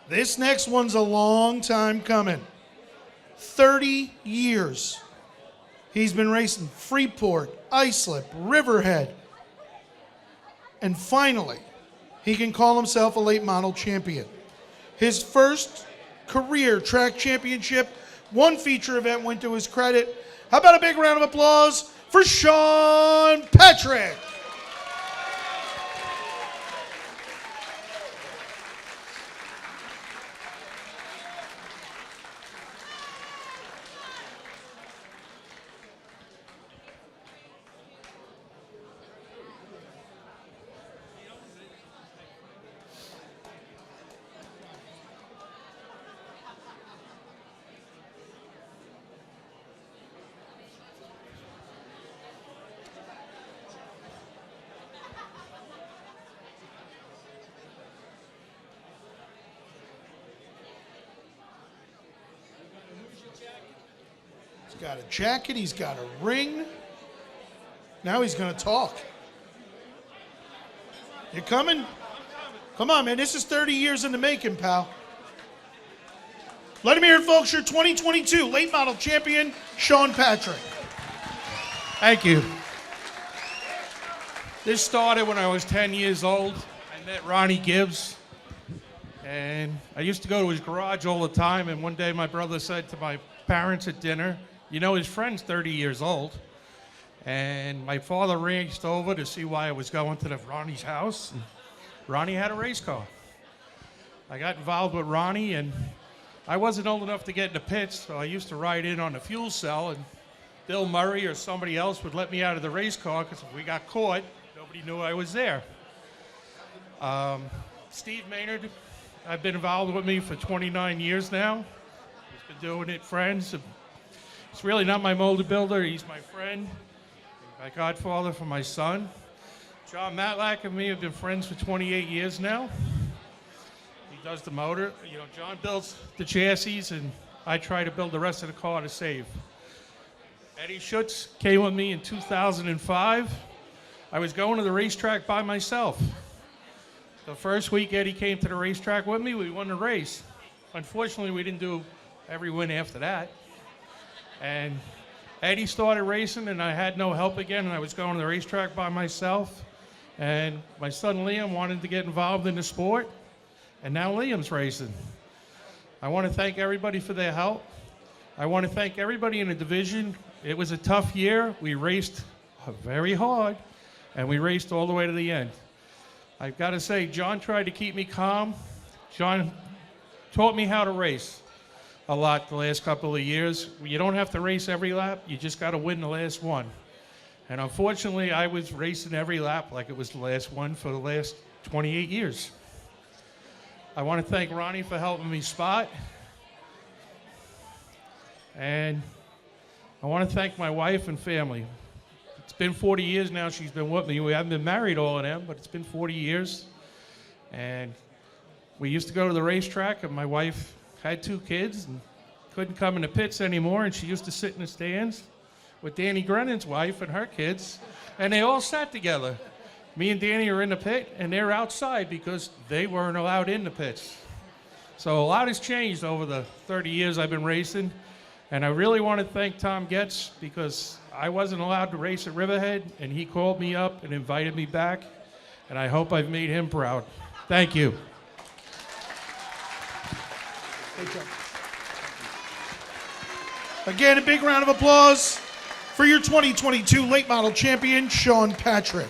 This next one's a long time coming. 30 years. He's been racing Freeport, Islip, Riverhead. And finally, he can call himself a late model champion. His first career track championship, one feature event went to his credit. How about a big round of applause for Shawn Patrick? He's got a jacket, he's got a ring. Now he's going to talk. You coming? Come on, man. This is 30 years in the making, pal. Let him hear it, folks. Your 2022 late model champion, Shawn Patrick. Thank you. This started when I was 10 years old. I met Ronnie Gibbs, and I used to go to his garage all the time, and one day my brother said to my parents at dinner, you know, his friend's 30 years old. And my father raced over to see why I was going to Ronnie's house. And Ronnie had a race car. I got involved with Ronnie, and I wasn't old enough to get in the pits, so I used to ride in on the fuel cell, and Bill Murray or somebody else would let me out of the race car, because if we got caught, nobody knew I was there. Steve Maynard, I've been involved with me for 29 years now. He's been doing it, friends. He's really not my molded builder, he's my friend, my godfather for my son. John Matlack and me have been friends for 28 years now. He does the motor. You know, John builds the chassis, and I try to build the rest of the car to save. Eddie Schutz came with me in 2005. I was going to the racetrack by myself. The first week Eddie came to the racetrack with me, we won the race. Unfortunately, we didn't do every win after that. And Eddie started racing, and I had no help again, and I was going to the racetrack by myself. And my son Liam wanted to get involved in the sport, and now Liam's racing. I want to thank everybody for their help. I want to thank everybody in the division. It was a tough year. We raced very hard, and we raced all the way to the end. I've got to say, John tried to keep me calm. John taught me how to race a lot the last couple of years. You don't have to race every lap, you just got to win the last one. And unfortunately, I was racing every lap like it was the last one for the last 28 years. I want to thank Ronnie for helping me spot. And I want to thank my wife and family. It's been 40 years now she's been with me. We haven't been married all of them, but it's been 40 years. And we used to go to the racetrack, and my wife had 2 kids and couldn't come in the pits anymore, and she used to sit in the stands with Danny Grennan's wife and her kids, and they all sat together. Me and Danny are in the pit, and they're outside because they weren't allowed in the pits. So a lot has changed over the 30 years I've been racing, and I really want to thank Tom Getz, because I wasn't allowed to race at Riverhead, and he called me up and invited me back, and I hope I've made him proud. Thank you. Again, a big round of applause for your 2022 late model champion, Shawn Patrick.